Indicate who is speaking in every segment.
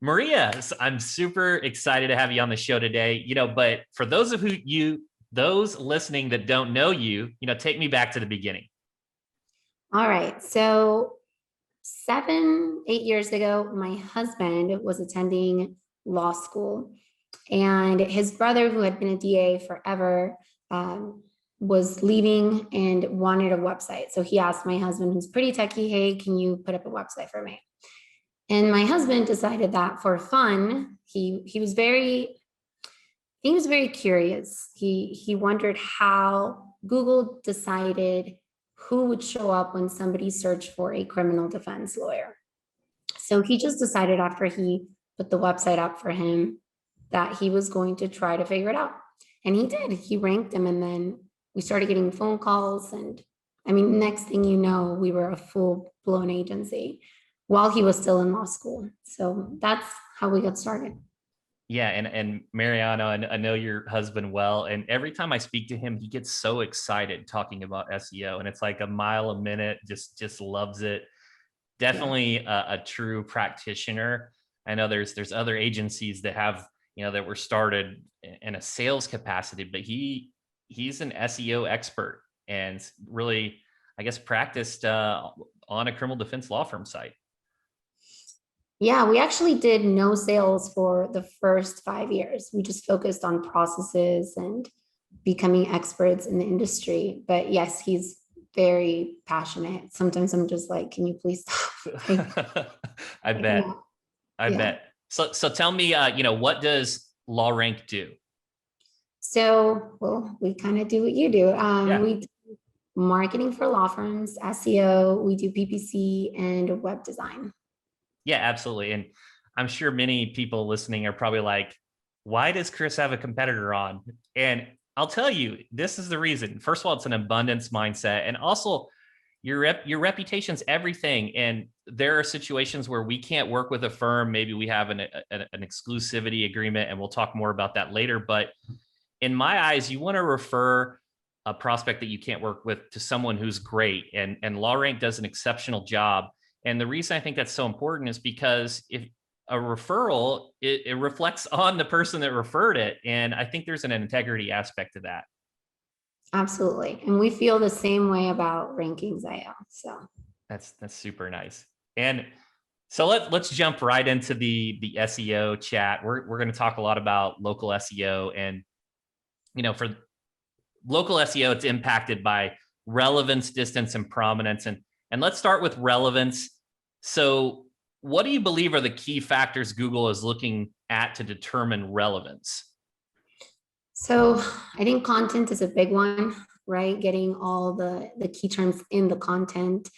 Speaker 1: Maria, I'm super excited to have you on the show today. But for those listening that don't know you, take me back to the beginning.
Speaker 2: All right. So 8 years ago, my husband was attending law school, and his brother, who had been a DA forever, was leaving and wanted a website. So he asked my husband, who's pretty techie, hey, can you put up a website for me? And my husband decided that for fun, he was very curious. He wondered how Google decided who would show up when somebody searched for a criminal defense lawyer. So he just decided after he put the website up for him that he was going to try to figure it out. And he did. He ranked them, and then we started getting phone calls. And I mean, next thing you know, we were a full blown agency while he was still in law school. So that's how we got started.
Speaker 1: Yeah, and Mariano, I know your husband well, and every time I speak to him, he gets so excited talking about SEO, and it's like a mile a minute, just loves it. Definitely a true practitioner. I know there's other agencies that have that were started in a sales capacity, but he's an SEO expert and really, I guess, practiced on a criminal defense law firm site.
Speaker 2: Yeah, we actually did no sales for the first 5 years. We just focused on processes and becoming experts in the industry. But yes, he's very passionate. Sometimes I'm just like, can you please stop?
Speaker 1: I bet.
Speaker 2: Yeah.
Speaker 1: I
Speaker 2: Yeah.
Speaker 1: bet. So tell me, what does LawRank do?
Speaker 2: So, well, we kind of do what you do.
Speaker 1: Yeah.
Speaker 2: We do marketing for law firms, SEO, we do PPC and web design.
Speaker 1: Yeah, absolutely. And I'm sure many people listening are probably like, why does Chris have a competitor on? And I'll tell you, this is the reason. First of all, it's an abundance mindset. And also, your reputation's everything. And there are situations where we can't work with a firm. Maybe we have an exclusivity agreement, and we'll talk more about that later. But in my eyes, you want to refer a prospect that you can't work with to someone who's great. And LawRank does an exceptional job. And the reason I think that's so important is because if a referral, it reflects on the person that referred it. And I think there's an integrity aspect to that.
Speaker 2: Absolutely. And we feel the same way about rankings IO. So
Speaker 1: That's super nice. And so let's jump right into the SEO chat. We're going to talk a lot about local SEO, and for local SEO, it's impacted by relevance, distance, and prominence. And let's start with relevance. So what do you believe are the key factors Google is looking at to determine relevance?
Speaker 2: So I think content is a big one, right? Getting all the key terms in the content,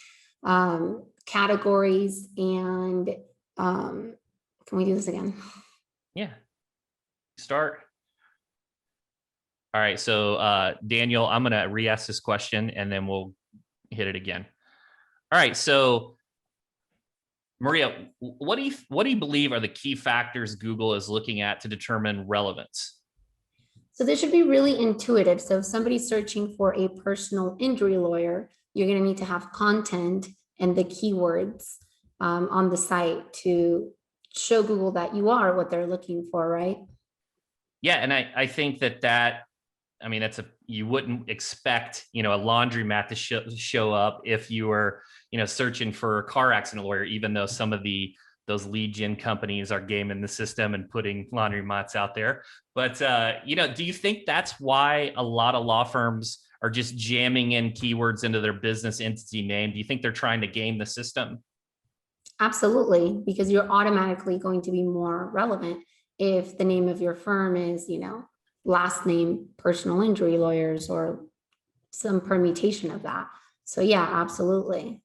Speaker 2: categories, and can we do this again?
Speaker 1: Yeah. Start. All right. So Daniel, I'm going to re-ask this question and then we'll hit it again. All right. So Maria, what do you believe are the key factors Google is looking at to determine relevance?
Speaker 2: So this should be really intuitive. So if somebody's searching for a personal injury lawyer, you're going to need to have content and the keywords on the site to show Google that you are what they're looking for, right?
Speaker 1: Yeah, and I think that I mean, you wouldn't expect a laundromat to show up if you were searching for a car accident lawyer, even though some of those lead gen companies are gaming the system and putting laundromats out there. But do you think that's why a lot of law firms are just jamming in keywords into their business entity name? Do you think they're trying to game the system?
Speaker 2: Absolutely, because you're automatically going to be more relevant if the name of your firm is, last name personal injury lawyers or some permutation of that. So yeah, absolutely.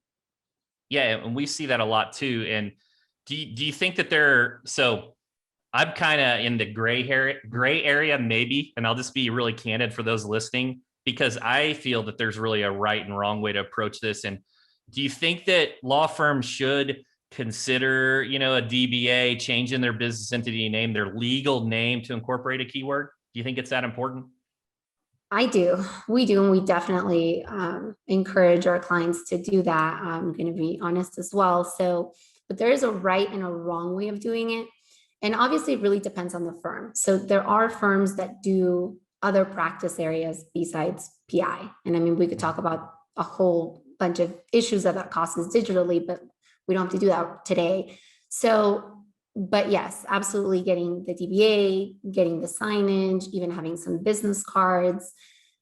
Speaker 1: Yeah, and we see that a lot too. And do you think that so I'm kind of in the gray area maybe, and I'll just be really candid for those listening, because I feel that there's really a right and wrong way to approach this. And do you think that law firms should consider, a DBA changing their business entity name, their legal name, to incorporate a keyword? Do you think it's that important?
Speaker 2: I do. We do. And we definitely encourage our clients to do that. I'm going to be honest as well. So, but there is a right and a wrong way of doing it. And obviously it really depends on the firm. So there are firms that do other practice areas besides PI. And I mean, we could talk about a whole bunch of issues that causes digitally, but we don't have to do that today. So, but yes, absolutely getting the DBA, getting the signage, even having some business cards.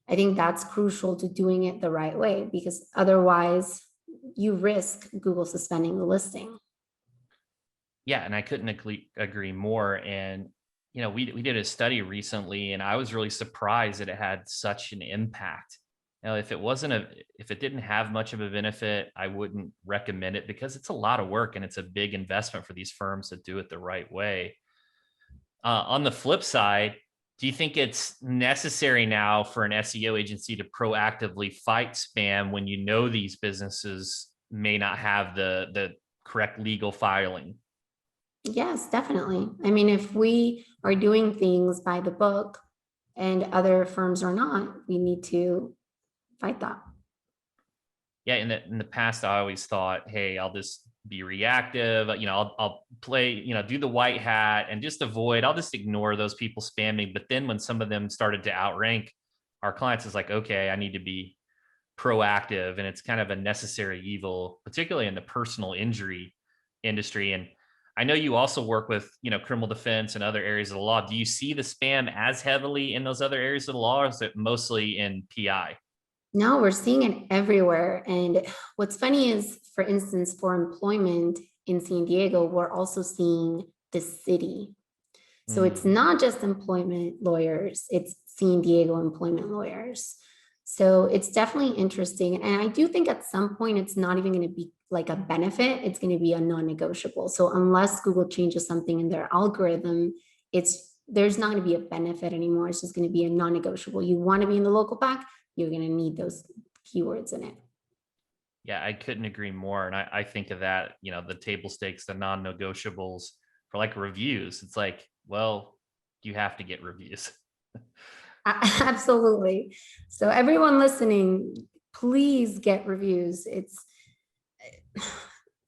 Speaker 2: I think that's crucial to doing it the right way, because otherwise you risk Google suspending the listing.
Speaker 1: Yeah, and I couldn't agree more. And we did a study recently, and I was really surprised that it had such an impact. If it didn't have much of a benefit, I wouldn't recommend it, because it's a lot of work and it's a big investment for these firms to do it the right way. On the flip side, do you think it's necessary now for an SEO agency to proactively fight spam when you know these businesses may not have the correct legal filing?
Speaker 2: Yes, definitely. I mean, if we are doing things by the book and other firms are not, we need to fight that.
Speaker 1: Yeah, in the past, I always thought, hey, I'll just be reactive. I'll play, do the white hat and just avoid. I'll just ignore those people spamming. But then when some of them started to outrank our clients, is like, okay, I need to be proactive, and it's kind of a necessary evil, particularly in the personal injury industry. And I know you also work with, criminal defense and other areas of the law. Do you see the spam as heavily in those other areas of the law, or is it mostly in PI?
Speaker 2: No, we're seeing it everywhere. And what's funny is, for instance, for employment in San Diego, we're also seeing the city. So it's not just employment lawyers, it's San Diego employment lawyers. So it's definitely interesting. And I do think at some point it's not even going to be like a benefit, it's going to be a non-negotiable. So unless Google changes something in their algorithm, there's not going to be a benefit anymore. It's just going to be a non-negotiable. You want to be in the local pack, you're going to need those keywords in it.
Speaker 1: Yeah, I couldn't agree more. And I think of that, the table stakes, the non-negotiables for like reviews. It's like, well, you have to get reviews.
Speaker 2: Absolutely. So everyone listening, please get reviews.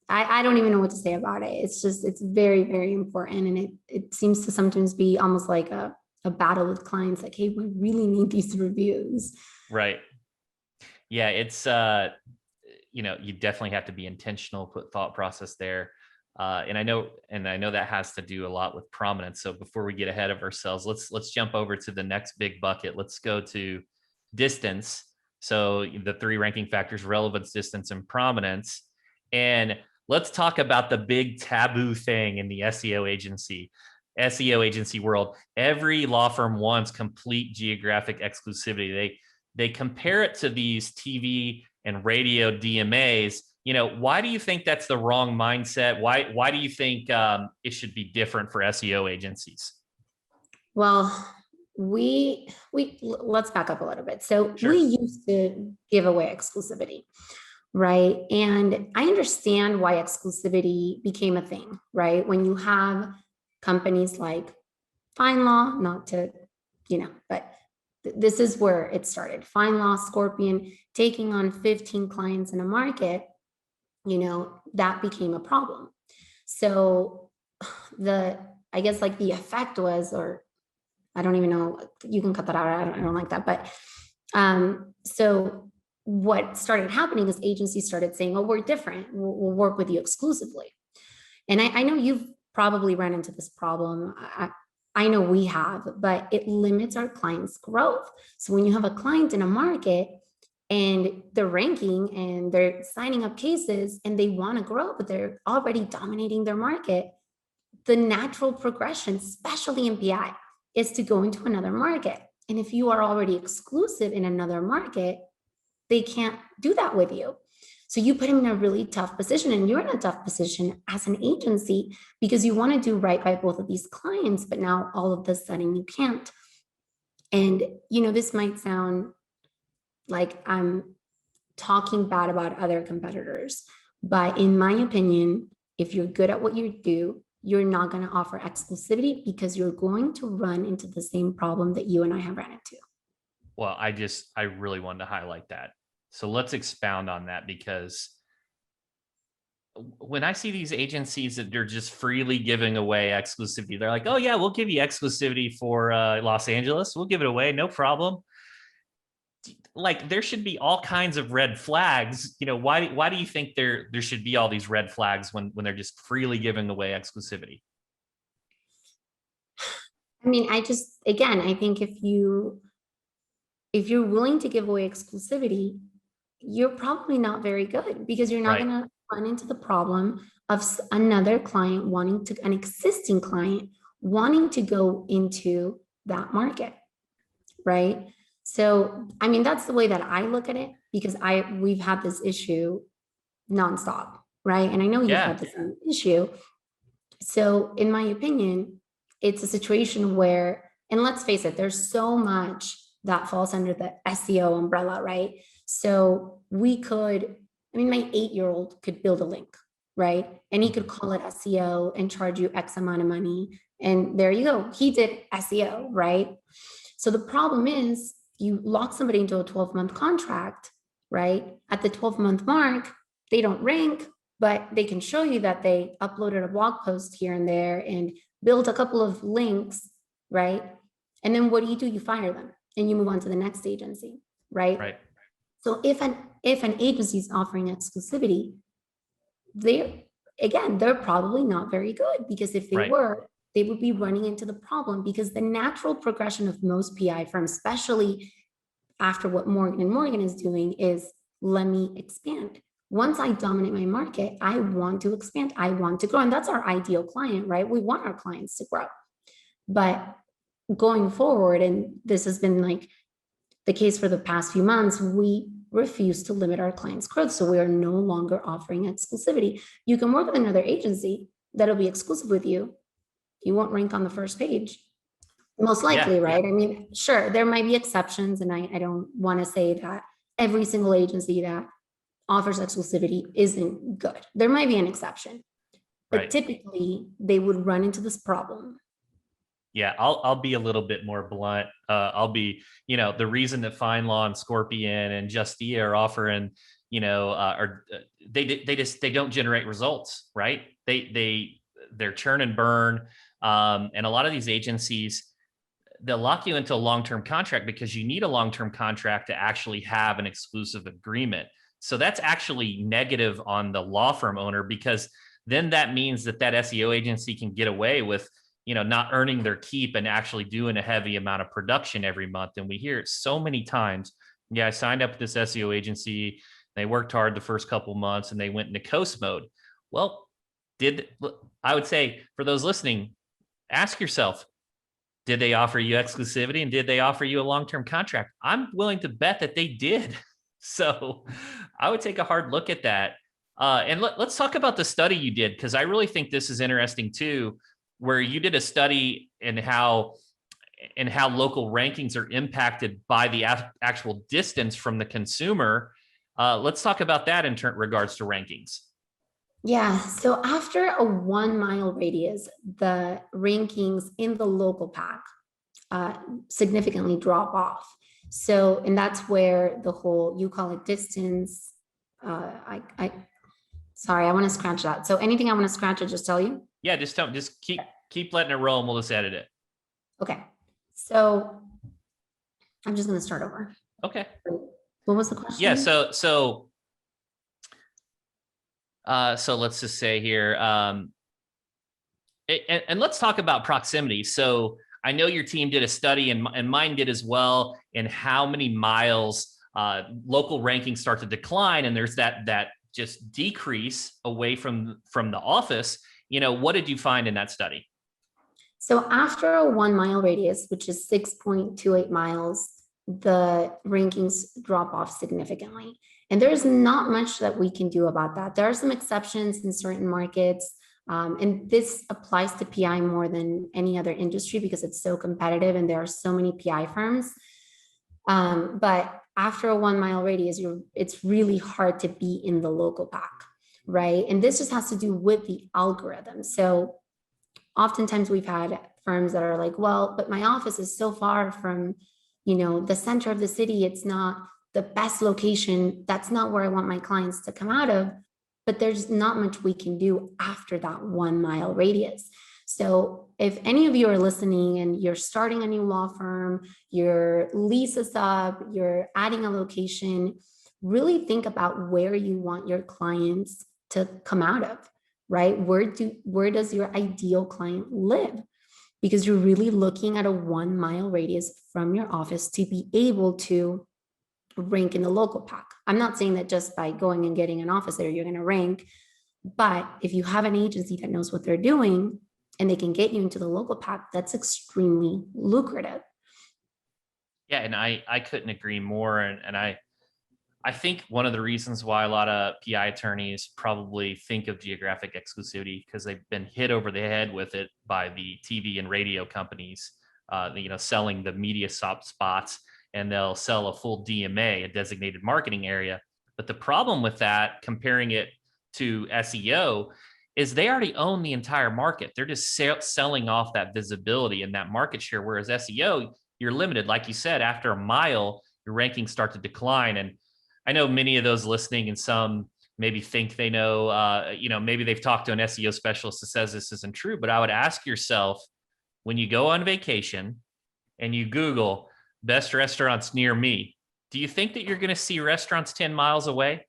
Speaker 2: I don't even know what to say about it. It's very, very important. And it seems to sometimes be almost like a battle with clients, like, hey, we really need these reviews.
Speaker 1: Right. Yeah, it's you definitely have to be intentional, put thought process there. And I know that has to do a lot with prominence. So before we get ahead of ourselves, let's jump over to the next big bucket. Let's go to distance. So the three ranking factors: relevance, distance, and prominence. And let's talk about the big taboo thing in the SEO agency world. Every law firm wants complete geographic exclusivity. They compare it to these TV and radio DMAs. Why do you think that's the wrong mindset? Why do you think it should be different for SEO agencies?
Speaker 2: Well, let's back up a little bit. So
Speaker 1: Sure.
Speaker 2: we used to give away exclusivity, right? And I understand why exclusivity became a thing, right? When you have companies like FindLaw, not to, but this is where it started. FindLaw, Scorpion, taking on 15 clients in a market, that became a problem. So I guess like the effect was, or I don't even know, you can cut that out. I don't like that. But so what started happening is agencies started saying, oh, we're different. We'll work with you exclusively. And I know you've probably run into this problem. I know we have, but it limits our clients' growth. So when you have a client in a market and they're ranking and they're signing up cases and they want to grow, but they're already dominating their market, the natural progression, especially in PI, is to go into another market. And if you are already exclusive in another market, they can't do that with you. So you put them in a really tough position, and you're in a tough position as an agency because you want to do right by both of these clients, but now all of a sudden you can't. And, this might sound like I'm talking bad about other competitors, but in my opinion, if you're good at what you do, you're not going to offer exclusivity because you're going to run into the same problem that you and I have ran into.
Speaker 1: Well, I really wanted to highlight that. So let's expound on that, because when I see these agencies that they're just freely giving away exclusivity, they're like, oh yeah, we'll give you exclusivity for Los Angeles. We'll give it away. No problem. Like there should be all kinds of red flags. Why do you think there should be all these red flags when they're just freely giving away exclusivity?
Speaker 2: I mean, again, I think if you're willing to give away exclusivity, you're probably not very good, because you're not
Speaker 1: Right.
Speaker 2: going to run into the problem of another client an existing client wanting to go into that market, right? So, I mean, that's the way that I look at it, because we've had this issue nonstop, right? And I know you've
Speaker 1: Yeah.
Speaker 2: had this issue. So, in my opinion, it's a situation where, and let's face it, there's so much that falls under the SEO umbrella, right? So I mean, my 8-year-old could build a link, right? And he could call it SEO and charge you X amount of money. And there you go. He did SEO, right? So the problem is you lock somebody into a 12-month contract, right? At the 12-month mark, they don't rank, but they can show you that they uploaded a blog post here and there and built a couple of links, right? And then what do? You fire them and you move on to the next agency, right?
Speaker 1: Right.
Speaker 2: So if an agency is offering exclusivity, they're probably not very good, because if they
Speaker 1: Right.
Speaker 2: were, they would be running into the problem, because the natural progression of most PI firms, especially after what Morgan and Morgan is doing, is let me expand. Once I dominate my market, I want to expand. I want to grow. And that's our ideal client, right? We want our clients to grow. But going forward, and this has been like the case for the past few months, we refuse to limit our clients' growth. So we are no longer offering exclusivity. You can work with another agency that'll be exclusive with you. You won't rank on the first page, most likely,
Speaker 1: Yeah.
Speaker 2: right? I mean, sure, there might be exceptions, and I don't want to say that every single agency that offers exclusivity isn't good. There might be an exception, but
Speaker 1: Right.
Speaker 2: typically they would run into this problem.
Speaker 1: Yeah, I'll be a little bit more blunt. I'll be, the reason that Fine Law and Scorpion and Justia are offering, they don't generate results, right? They're churn and burn, and a lot of these agencies, they'll lock you into a long-term contract because you need a long-term contract to actually have an exclusive agreement. So that's actually negative on the law firm owner, because then that means that SEO agency can get away with not earning their keep and actually doing a heavy amount of production every month. And we hear it so many times. Yeah, I signed up with this SEO agency. They worked hard the first couple months and they went into coast mode. Well, I would say for those listening, ask yourself, did they offer you exclusivity and did they offer you a long-term contract? I'm willing to bet that they did. So I would take a hard look at that. And let's talk about the study you did, because I really think this is interesting too, where you did a study in how local rankings are impacted by the actual distance from the consumer. Let's talk about that in regards to rankings.
Speaker 2: Yeah, so after a 1 mile radius, the rankings in the local pack significantly drop off. So, and that's where the whole, you call it distance. Sorry, I want to scratch that. So anything I want to scratch, I just tell you.
Speaker 1: Yeah, just keep letting it roll and we'll just edit it.
Speaker 2: Okay. So I'm just going to start over.
Speaker 1: Okay.
Speaker 2: What was the question?
Speaker 1: Yeah. So let's just say here, and let's talk about proximity. So I know your team did a study, and mine did as well, in how many miles local rankings start to decline, and there's that just decrease away from the office. What did you find in that study?
Speaker 2: So after a 1 mile radius, which is 6.28 miles, the rankings drop off significantly. And there's not much that we can do about that. There are some exceptions in certain markets. And this applies to PI more than any other industry because it's so competitive and there are so many PI firms. But after a 1 mile radius, it's really hard to be in the local pack, right? And this just has to do with the algorithm. So oftentimes we've had firms that are like, well, but my office is so far from, the center of the city. It's not the best location. That's not where I want my clients to come out of. but there's not much we can do after that 1 mile radius. So if any of you are listening and you're starting a new law firm, your lease is up, you're adding a location, really think about where you want your clients to come out of, right? Where does your ideal client live? Because you're really looking at a 1 mile radius from your office to be able to rank in the local pack. I'm not saying that just by going and getting an office there, you're going to rank, but if you have an agency that knows what they're doing and they can get you into the local pack, that's extremely lucrative.
Speaker 1: Yeah, and I couldn't agree more. And I think one of the reasons why a lot of PI attorneys probably think of geographic exclusivity because they've been hit over the head with it by the TV and radio companies, selling the media spots, and they'll sell a full DMA, a designated marketing area. But the problem with that, comparing it to SEO, is they already own the entire market. They're just selling off that visibility and that market share. Whereas SEO, you're limited. Like you said, after a mile, your rankings start to decline. And I know many of those listening and some maybe think they know, maybe they've talked to an SEO specialist that says this isn't true, but I would ask yourself, when you go on vacation and you Google best restaurants near me, do you think that you're going to see restaurants 10 miles away?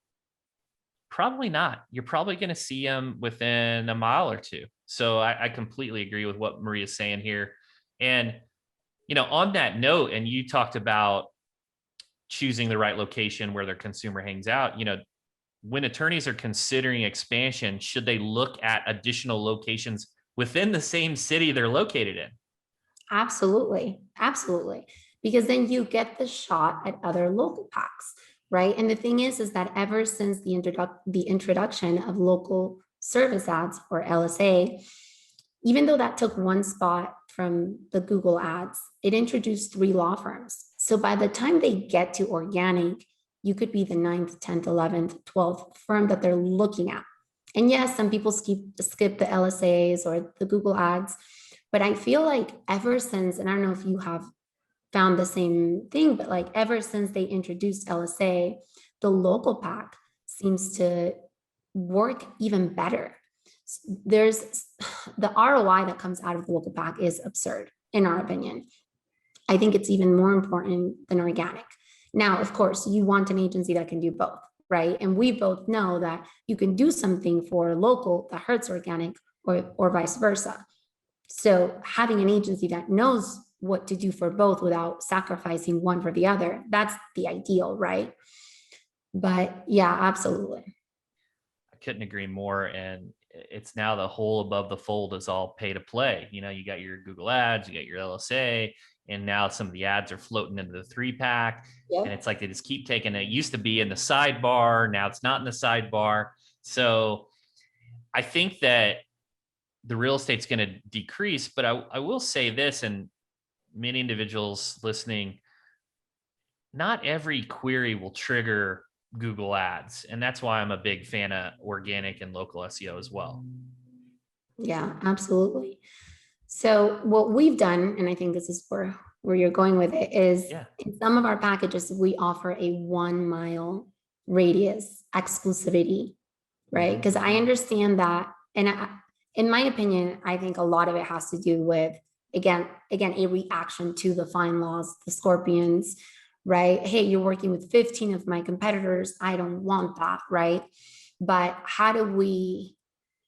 Speaker 1: Probably not. You're probably going to see them within a mile or two. So I completely agree with what Maria's saying here. And, on that note, and you talked about choosing the right location where their consumer hangs out, when attorneys are considering expansion, should they look at additional locations within the same city they're located in?
Speaker 2: Absolutely. Absolutely. Because then you get the shot at other local packs, right? And the thing is that ever since the introduction of local service ads, or LSA, even though that took one spot from the Google ads, it introduced 3 law firms. So by the time they get to organic, you could be the 9th, 10th, 11th, 12th firm that they're looking at. And yes, some people skip the LSAs or the Google ads, but I feel like ever since, and I don't know if you have found the same thing, but like ever since they introduced LSA, the local pack seems to work even better. There's the ROI that comes out of the local pack is absurd, in our opinion. I think it's even more important than organic. Now, of course, you want an agency that can do both, right? And we both know that you can do something for local that hurts organic, or vice versa. So having an agency that knows what to do for both without sacrificing one for the other, that's the ideal, right? But yeah, absolutely.
Speaker 1: I couldn't agree more. And it's now the whole above the fold is all pay to play. You got your Google ads, you got your LSA, and now some of the ads are floating into the 3-pack.
Speaker 2: Yep.
Speaker 1: And it's like they just keep taking it. Used to be in the sidebar. Now it's not in the sidebar. So I think that the real estate's going to decrease, but I will say this, and many individuals listening, not every query will trigger Google ads. And that's why I'm a big fan of organic and local SEO as well.
Speaker 2: Yeah, absolutely. So what we've done, and I think this is where you're going with it, is in some of our packages, we offer a 1 mile radius exclusivity, right? Because I understand that. And in my opinion, I think a lot of it has to do with, again, a reaction to the fine laws, the scorpions, right? Hey, you're working with 15 of my competitors. I don't want that, right? But how do we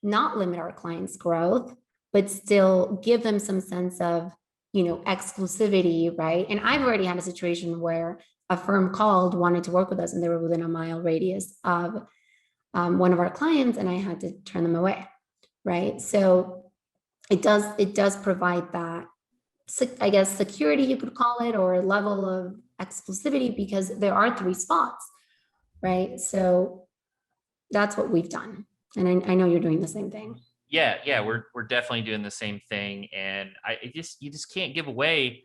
Speaker 2: not limit our clients' growth, but still give them some sense of, exclusivity, right? And I've already had a situation where a firm called, wanted to work with us, and they were within a mile radius of one of our clients, and I had to turn them away, right? So it does provide that, I guess, security, you could call it, or a level of exclusivity, because there are 3 spots, right? So that's what we've done. And I know you're doing the same thing.
Speaker 1: Yeah, we're definitely doing the same thing. And you just can't give away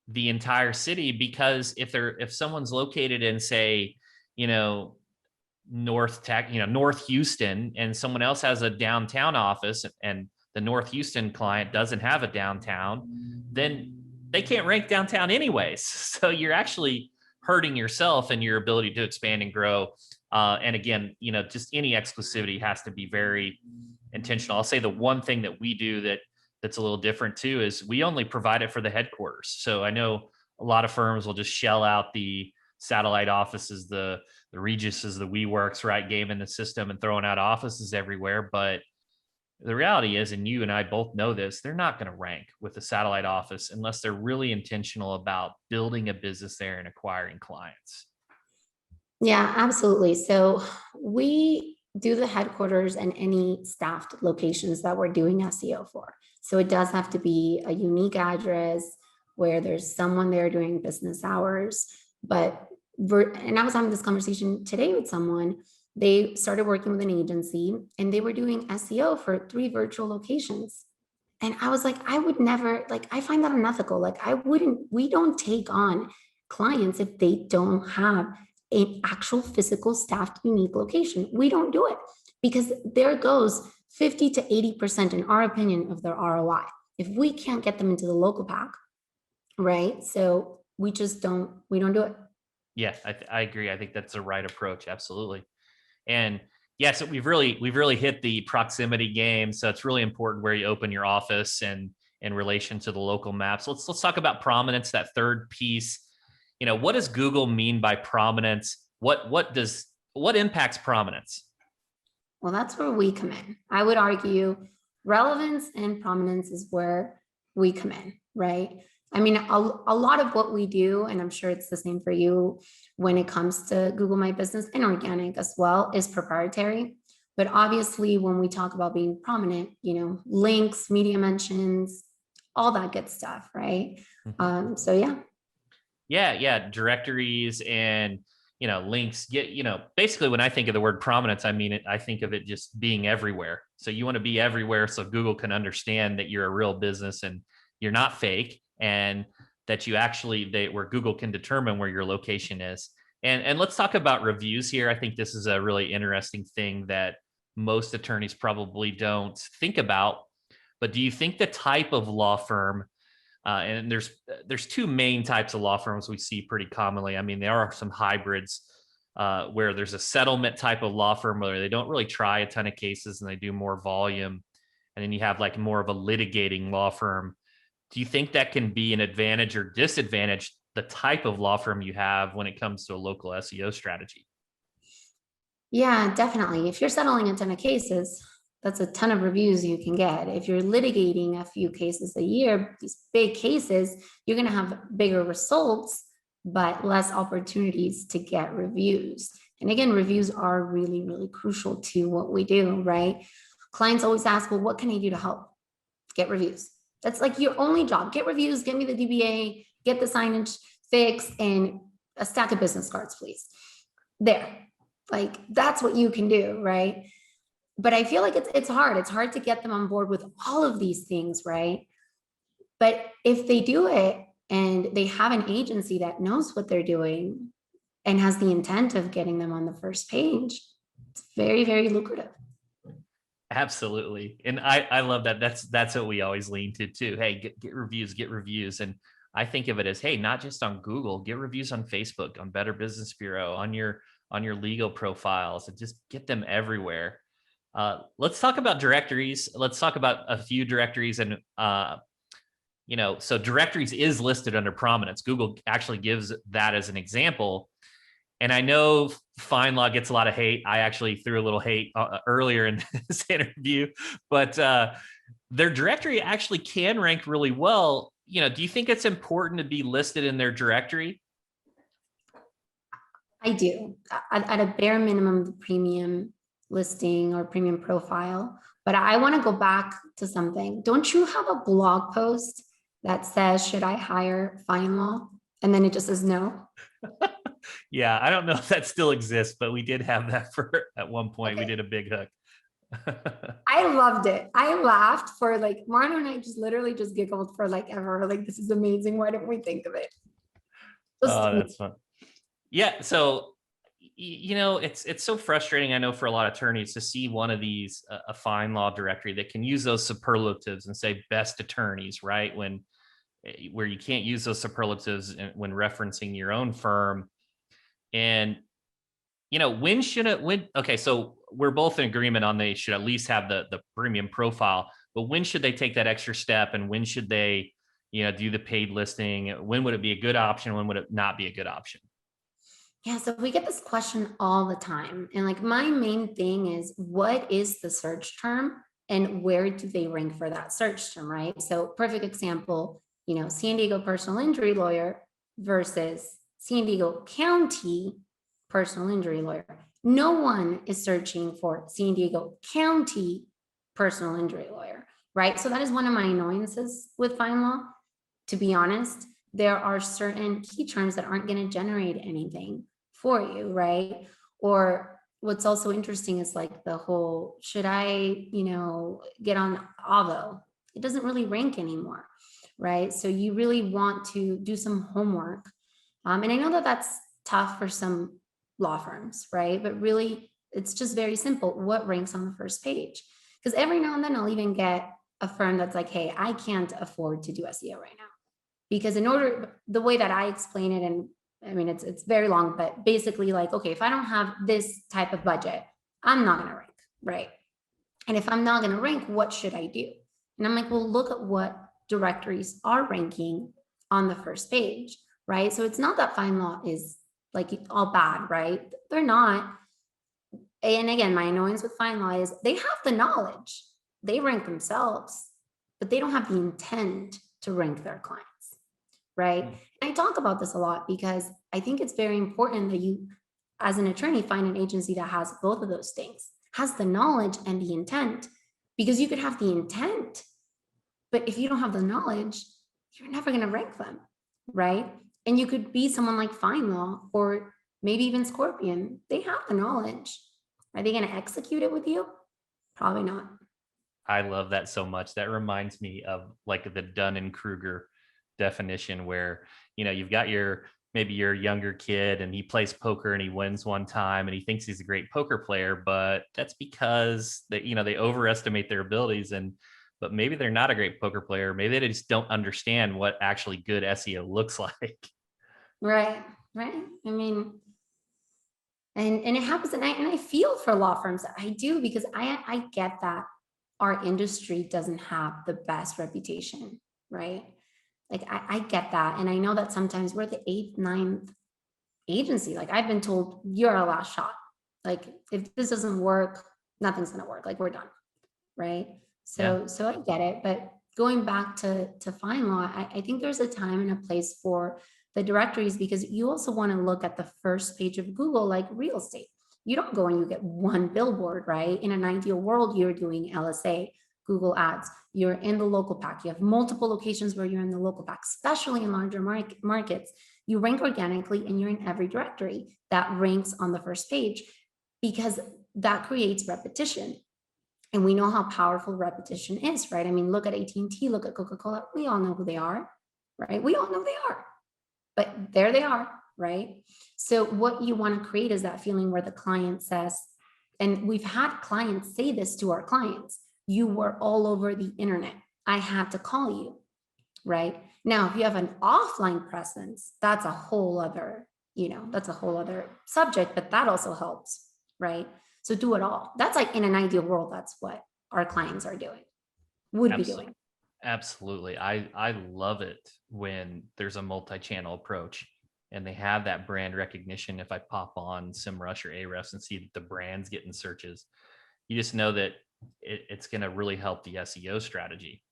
Speaker 1: the entire city, because if someone's located in, say, North Houston, and someone else has a downtown office, and the North Houston client doesn't have a downtown, then they can't rank downtown anyways. So you're actually hurting yourself and your ability to expand and grow And again, just any exclusivity has to be very intentional. I'll say the one thing that we do that's a little different too is we only provide it for the headquarters. So I know a lot of firms will just shell out the satellite offices, the Regises, the WeWorks, right, game in the system and throwing out offices everywhere. But the reality is, and you and I both know this, they're not going to rank with the satellite office unless they're really intentional about building a business there and acquiring clients.
Speaker 2: Yeah, absolutely. So we do the headquarters and any staffed locations that we're doing SEO for. So it does have to be a unique address where there's someone there doing business hours. And I was having this conversation today with someone. They started working with an agency and they were doing SEO for 3 virtual locations. And I was like, I would never, like, I find that unethical. Like, we don't take on clients if they don't have an actual physical staffed unique location. We don't do it because there goes 50 to 80% in our opinion of their ROI. If we can't get them into the local pack, right? So we don't do it.
Speaker 1: Yeah, I agree. I think that's the right approach. Absolutely. And yeah, so we've really hit the proximity game. So it's really important where you open your office and in relation to the local maps. Let's talk about prominence, that third piece. What does Google mean by prominence? What impacts prominence?
Speaker 2: Well, that's where we come in. I would argue relevance and prominence is where we come in, right? I mean, a lot of what we do, and I'm sure it's the same for you when it comes to Google My Business and organic as well, is proprietary. But obviously, when we talk about being prominent, links, media mentions, all that good stuff, right? So yeah.
Speaker 1: Yeah, directories and links get, basically when I think of the word prominence, I think of it just being everywhere. So you want to be everywhere so Google can understand that you're a real business and you're not fake, and that you actually where Google can determine where your location is. And let's talk about reviews here. I think this is a really interesting thing that most attorneys probably don't think about. But do you think the type of law firm, and there's 2 main types of law firms we see pretty commonly. I mean, there are some hybrids where there's a settlement type of law firm where they don't really try a ton of cases and they do more volume. And then you have like more of a litigating law firm. Do you think that can be an advantage or disadvantage, the type of law firm you have when it comes to a local SEO strategy?
Speaker 2: Yeah, definitely. If you're settling a ton of cases, that's a ton of reviews you can get. If you're litigating a few cases a year, these big cases, you're going to have bigger results, but less opportunities to get reviews. And again, reviews are really, really crucial to what we do, right? Clients always ask, well, what can I do to help? Get reviews. That's like your only job. Get reviews, get me the DBA, get the signage fixed, and a stack of business cards, please. There. Like, that's what you can do, right? But I feel like it's hard. It's hard to get them on board with all of these things, right? But if they do it and they have an agency that knows what they're doing and has the intent of getting them on the first page, it's very, very lucrative.
Speaker 1: Absolutely. And I love that. That's what we always lean to too. Hey, get reviews. And I think of it as, hey, not just on Google, get reviews on Facebook, on Better Business Bureau, on your legal profiles, and just get them everywhere. Let's talk about directories. Let's talk about a few directories. And, so directories is listed under prominence. Google actually gives that as an example. And I know FindLaw gets a lot of hate. I actually threw a little hate earlier in this interview, but their directory actually can rank really well. Do you think it's important to be listed in their directory?
Speaker 2: I do. At a bare minimum, the premium listing or premium profile. But I want to go back to something. Don't you have a blog post that says, should I hire FindLaw? And then it just says no.
Speaker 1: Yeah, I don't know if that still exists, but we did have that at one point. Okay. We did a big hook.
Speaker 2: I loved it. I laughed for like, Marno and I just literally just giggled for like ever. Like, this is amazing. Why didn't we think of it?
Speaker 1: Oh, that's fun. Yeah. So, it's so frustrating, I know, for a lot of attorneys to see one of these, a FindLaw directory that can use those superlatives and say best attorneys, right? Where you can't use those superlatives when referencing your own firm. And when should it, okay, so we're both in agreement on they should at least have the premium profile, but when should they take that extra step and when should they, do the paid listing? When would it be a good option? When would it not be a good option?
Speaker 2: Yeah, so we get this question all the time. And like my main thing is what is the search term and where do they rank for that search term, right? So perfect example, San Diego personal injury lawyer versus San Diego County personal injury lawyer. No one is searching for San Diego County personal injury lawyer, right? So that is one of my annoyances with FindLaw. To be honest, there are certain key terms that aren't going to generate anything for you, right? Or what's also interesting is like the whole, should I, get on Avo? It doesn't really rank anymore, right? So you really want to do some homework. And I know that that's tough for some law firms, right? But really, it's just very simple. What ranks on the first page? Because every now and then I'll even get a firm that's like, hey, I can't afford to do SEO right now. Because the way that I explain it, and I mean, it's very long, but basically like, okay, if I don't have this type of budget, I'm not going to rank, right? And if I'm not going to rank, what should I do? And I'm like, well, look at what directories are ranking on the first page, right? So it's not that FindLaw is like all bad, right? They're not. And again, my annoyance with FindLaw is they have the knowledge, they rank themselves, but they don't have the intent to rank their clients, right? And I talk about this a lot because I think it's very important that you, as an attorney, find an agency that has both of those things, has the knowledge and the intent, because you could have the intent, but if you don't have the knowledge, you're never going to rank them, right? And you could be someone like FindLaw or maybe even Scorpion. They have the knowledge. Are they going to execute it with you? Probably not.
Speaker 1: I love that so much. That reminds me of like the Dunning-Kruger definition where, you've got maybe your younger kid and he plays poker and he wins one time and he thinks he's a great poker player, but that's because they overestimate their abilities but maybe they're not a great poker player. Maybe they just don't understand what actually good SEO looks like.
Speaker 2: Right. I mean, and it happens, and I feel for law firms. I do, because I get that our industry doesn't have the best reputation, right? Like I get that. And I know that sometimes we're the 8th, 9th agency. Like I've been told you're our last shot. Like if this doesn't work, nothing's gonna work. Like we're done. Right.
Speaker 1: Yeah.
Speaker 2: So I get it. But going back to FindLaw, I think there's a time and a place for the directories, because you also want to look at the first page of Google, like real estate. You don't go and you get one billboard, right? In an ideal world, you're doing LSA, Google Ads, you're in the local pack. You have multiple locations where you're in the local pack, especially in larger markets. You rank organically and you're in every directory that ranks on the first page, because that creates repetition. And we know how powerful repetition is, right? I mean, look at AT&T, look at Coca-Cola. We all know who they are, right? We all know they are, but there they are, right? So what you want to create is that feeling where the client says, and we've had clients say this to our clients, you were all over the internet. I had to call you, right? Now, if you have an offline presence, that's a whole other, that's a whole other subject, but that also helps, right? So do it all. That's like in an ideal world, that's what our clients are doing, would be doing.
Speaker 1: Absolutely. I love it when there's a multi-channel approach and they have that brand recognition. If I pop on SEMrush or Ahrefs and see that the brand's getting searches, you just know that it's going to really help the SEO strategy.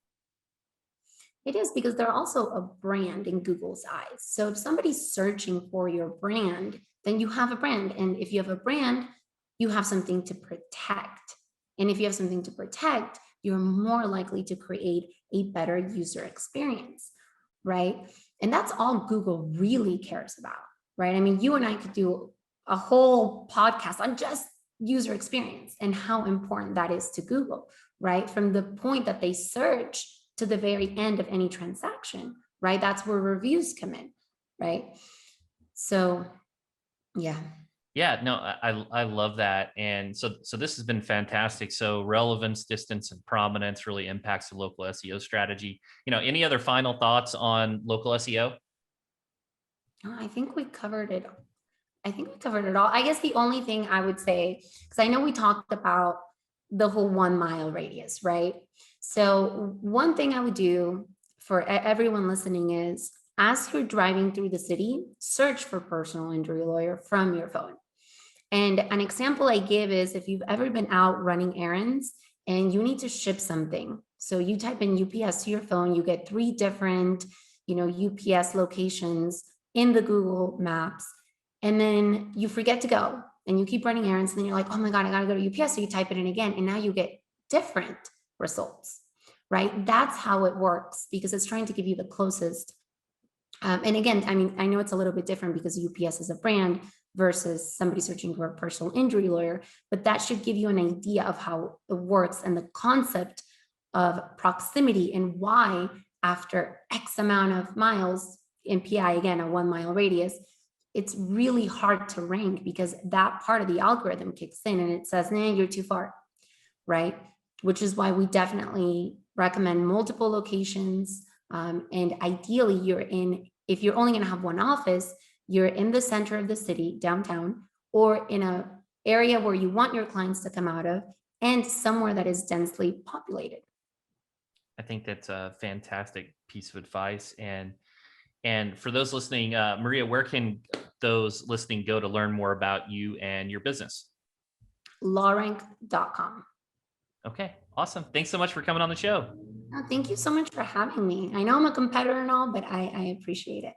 Speaker 2: It is, because they're also a brand in Google's eyes. So if somebody's searching for your brand, then you have a brand. And if you have a brand, you have something to protect. And if you have something to protect, you're more likely to create a better user experience, right? And that's all Google really cares about, right? I mean, you and I could do a whole podcast on just user experience and how important that is to Google, right? From the point that they search to the very end of any transaction, right? That's where reviews come in, right? So, yeah.
Speaker 1: Yeah, no, I love that. And so this has been fantastic. So relevance, distance, and prominence really impacts the local SEO strategy. Any other final thoughts on local SEO?
Speaker 2: I think we covered it I think we covered it all. I guess the only thing I would say, because I know we talked about the whole 1 mile radius, right? So one thing I would do for everyone listening is, as you're driving through the city, search for personal injury lawyer from your phone. And an example I give is, if you've ever been out running errands and you need to ship something. So you type in UPS to your phone, you get 3 different, UPS locations in the Google Maps, and then you forget to go and you keep running errands. And then you're like, oh my God, I got to go to UPS. So you type it in again, and now you get different results, right? That's how it works, because it's trying to give you the closest. And again, I mean, I know it's a little bit different because UPS is a brand versus somebody searching for a personal injury lawyer, but that should give you an idea of how it works and the concept of proximity, and why after X amount of miles in PI, again, a 1 mile radius, it's really hard to rank, because that part of the algorithm kicks in and it says, nah, you're too far, right? Which is why we definitely recommend multiple locations. And ideally, if you're only going to have one office, you're in the center of the city, downtown, or in an area where you want your clients to come out of, and somewhere that is densely populated.
Speaker 1: I think that's a fantastic piece of advice. And for those listening, Maria, where can those listening go to learn more about you and your business?
Speaker 2: LawRank.com.
Speaker 1: Okay, awesome. Thanks so much for coming on the show.
Speaker 2: Oh, thank you so much for having me. I know I'm a competitor and all, but I appreciate it.